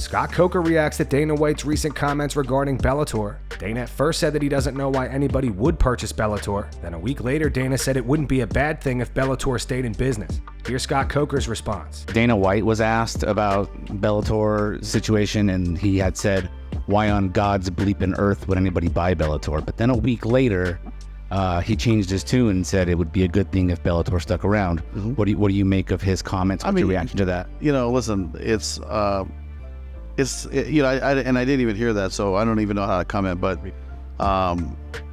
Scott Coker reacts to Dana White's recent comments regarding Bellator. Dana at first said that he doesn't know why anybody would purchase Bellator. Then a week later, Dana said it wouldn't be a bad thing if Bellator stayed in business. Here's Scott Coker's response. Dana White was asked about Bellator situation, and he had said, why on God's bleeping earth would anybody buy Bellator? But then a week later, he changed his tune and said it would be a good thing if Bellator stuck around. Mm-hmm. What do you make of his comments? What's your reaction to that? Listen, I didn't even hear that, so I don't even know how to comment. But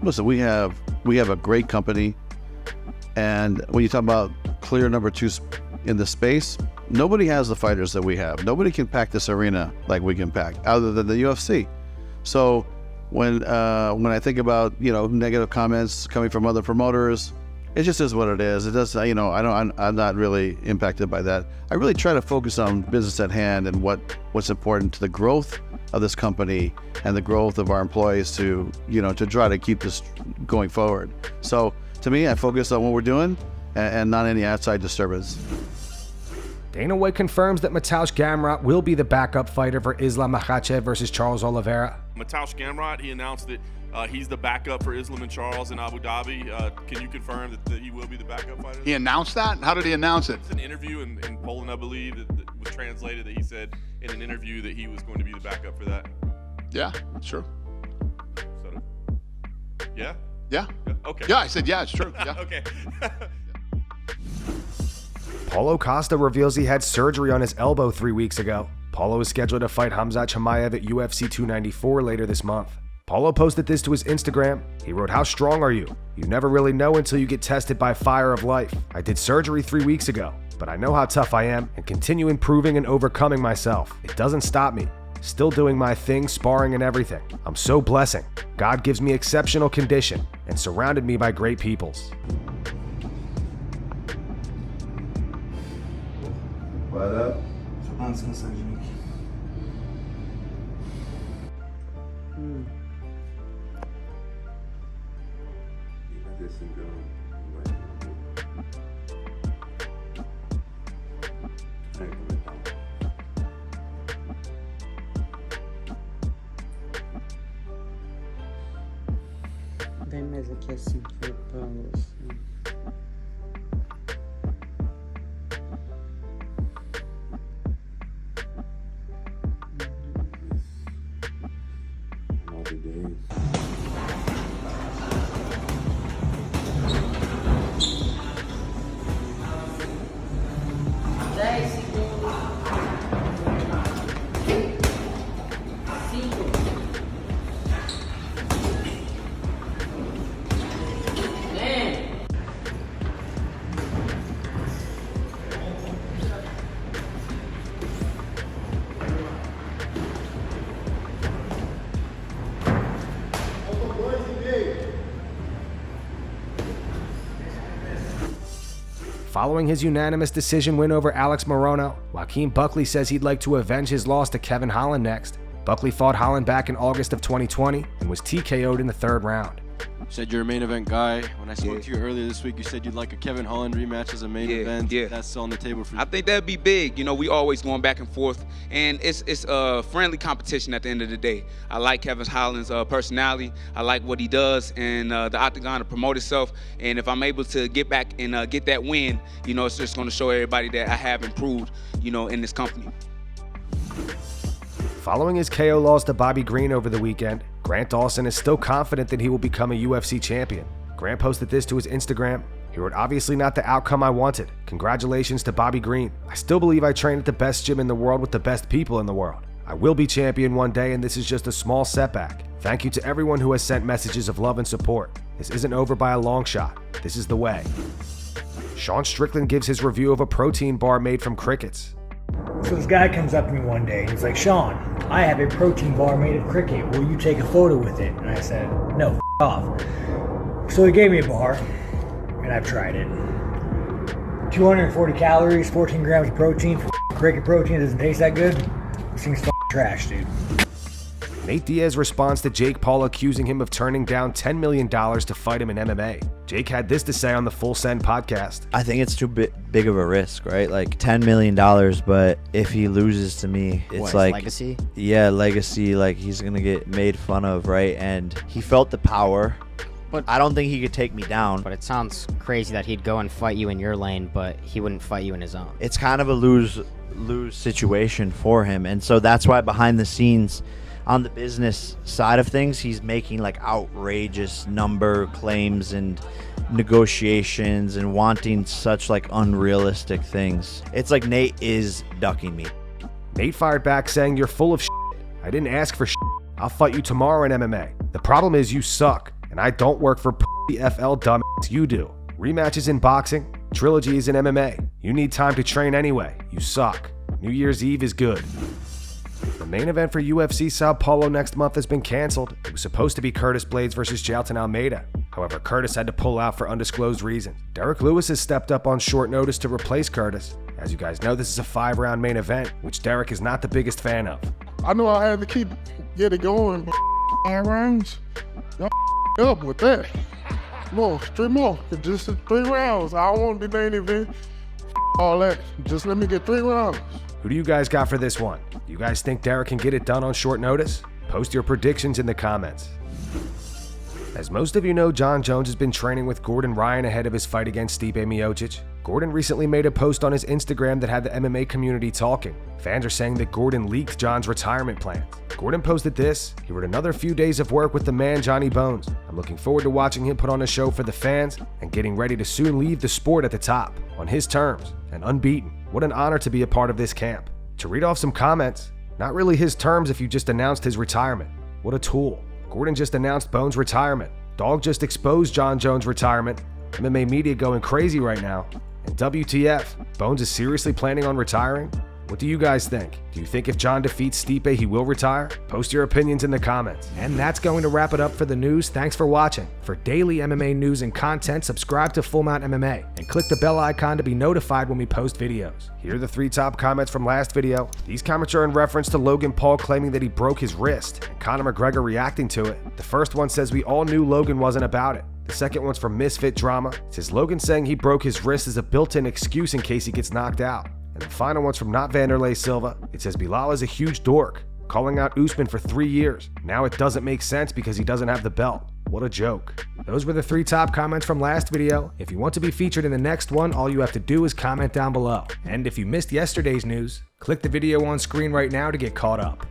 listen, we have a great company, and when you talk about clear number two in the space, nobody has the fighters that we have. Nobody can pack this arena like we can pack, other than the UFC. So when I think about negative comments coming from other promoters, it just is what it is. It does, I'm not really impacted by that. I really try to focus on business at hand and what's important to the growth of this company and the growth of our employees to try to keep this going forward. So to me, I focus on what we're doing and not any outside disturbance. Dana White confirms that Mateusz Gamrot will be the backup fighter for Islam Makhachev versus Charles Oliveira. Mateusz Gamrot, he announced that he's the backup for Islam and Charles in Abu Dhabi. Can you confirm that he will be the backup fighter? He announced that? How did he announce it? It's an interview in Poland, I believe, that was translated that he said in an interview that he was going to be the backup for that. Yeah, that's true. So, yeah? Yeah. Okay. Yeah, I said, yeah, it's true. Yeah. Okay. Paulo Costa reveals he had surgery on his elbow 3 weeks ago. Paulo is scheduled to fight Khamzat Chimaev at UFC 294 later this month. Paulo posted this to his Instagram. He wrote, "How strong are you? You never really know until you get tested by fire of life. I did surgery 3 weeks ago, but I know how tough I am and continue improving and overcoming myself. It doesn't stop me. Still doing my thing, sparring and everything. I'm so blessing. God gives me exceptional condition and surrounded me by great peoples." What up? Vem mais aqui assim pro Paulo, assim. Following his unanimous decision win over Alex Morono, Joaquin Buckley says he'd like to avenge his loss to Kevin Holland next. Buckley fought Holland back in August of 2020 and was TKO'd in the third round. You said you're a main event guy. When I spoke to you earlier this week, you said you'd like a Kevin Holland rematch as a main event. Yeah. That's on the table for you. I think that'd be big. We always going back and forth, and it's a friendly competition at the end of the day. I like Kevin Holland's personality. I like what he does in the octagon to promote himself. And if I'm able to get back and get that win, it's just going to show everybody that I have improved, in this company. Following his KO loss to Bobby Green over the weekend, Grant Dawson is still confident that he will become a UFC champion. Grant posted this to his Instagram. He wrote, "Obviously not the outcome I wanted. Congratulations to Bobby Green. I still believe I train at the best gym in the world with the best people in the world. I will be champion one day, and this is just a small setback. Thank you to everyone who has sent messages of love and support. This isn't over by a long shot. This is the way." Sean Strickland gives his review of a protein bar made from crickets. So this guy comes up to me one day and he's like, "Sean, I have a protein bar made of cricket. Will you take a photo with it?" And I said, "No, f*** off." So he gave me a bar, and I've tried it. 240 calories, 14 grams of protein. For cricket protein, it doesn't taste that good. This thing's f***ing trash, dude. Nate Diaz responds to Jake Paul accusing him of turning down $10 million to fight him in MMA. Jake had this to say on the Full Send podcast. I think it's too big of a risk, right? Like $10 million, but if he loses to me, it's like legacy? Yeah, legacy. Like he's gonna get made fun of, right? And he felt the power, but I don't think he could take me down. But it sounds crazy that he'd go and fight you in your lane, but he wouldn't fight you in his own. It's kind of a lose situation for him, and so that's why behind the scenes, on the business side of things, he's making like outrageous number claims and negotiations and wanting such like unrealistic things. It's like Nate is ducking me. Nate fired back saying, "You're full of shit. I didn't ask for shit. I'll fight you tomorrow in MMA. The problem is you suck, and I don't work for FL dumbass. You do. Rematches in boxing, trilogies in MMA. You need time to train anyway. You suck. New Year's Eve is good." The main event for UFC Sao Paulo next month has been canceled. It was supposed to be Curtis Blades versus Jailton Almeida. However, Curtis had to pull out for undisclosed reasons. Derrick Lewis has stepped up on short notice to replace Curtis. As you guys know, this is a 5-round main event, which Derrick is not the biggest fan of. I know I had to get it going, but 5 rounds? Y'all up with that. More, 3 more. Just 3 rounds. I don't want the main event. All that. Just let me get 3 rounds. Who do you guys got for this one? Do you guys think Derrick can get it done on short notice? Post your predictions in the comments. As most of you know, Jon Jones has been training with Gordon Ryan ahead of his fight against Stipe Miocic. Gordon recently made a post on his Instagram that had the MMA community talking. Fans are saying that Gordon leaked Jon's retirement plans. Gordon posted this. He wrote, "Another few days of work with the man Johnny Bones. I'm looking forward to watching him put on a show for the fans and getting ready to soon leave the sport at the top, on his terms, and unbeaten. What an honor to be a part of this camp." To read off some comments, not really his terms if you just announced his retirement. What a tool. Gordon just announced Bones' retirement. Dog just exposed Jon Jones' retirement. MMA media going crazy right now. And WTF, Bones is seriously planning on retiring? What do you guys think? Do you think if Jon defeats Stipe, he will retire? Post your opinions in the comments. And that's going to wrap it up for the news. Thanks for watching. For daily MMA news and content, subscribe to Full Mount MMA and click the bell icon to be notified when we post videos. Here are the 3 top comments from last video. These comments are in reference to Logan Paul claiming that he broke his wrist and Conor McGregor reacting to it. The first one says, "We all knew Logan wasn't about it." The second one's from Misfit Drama. It says, "Logan saying he broke his wrist is a built-in excuse in case he gets knocked out." And the final one's from Not Vanderlei Silva. It says, "Bilal is a huge dork, calling out Usman for 3 years. Now it doesn't make sense because he doesn't have the belt. What a joke." Those were the 3 top comments from last video. If you want to be featured in the next one, all you have to do is comment down below. And if you missed yesterday's news, click the video on screen right now to get caught up.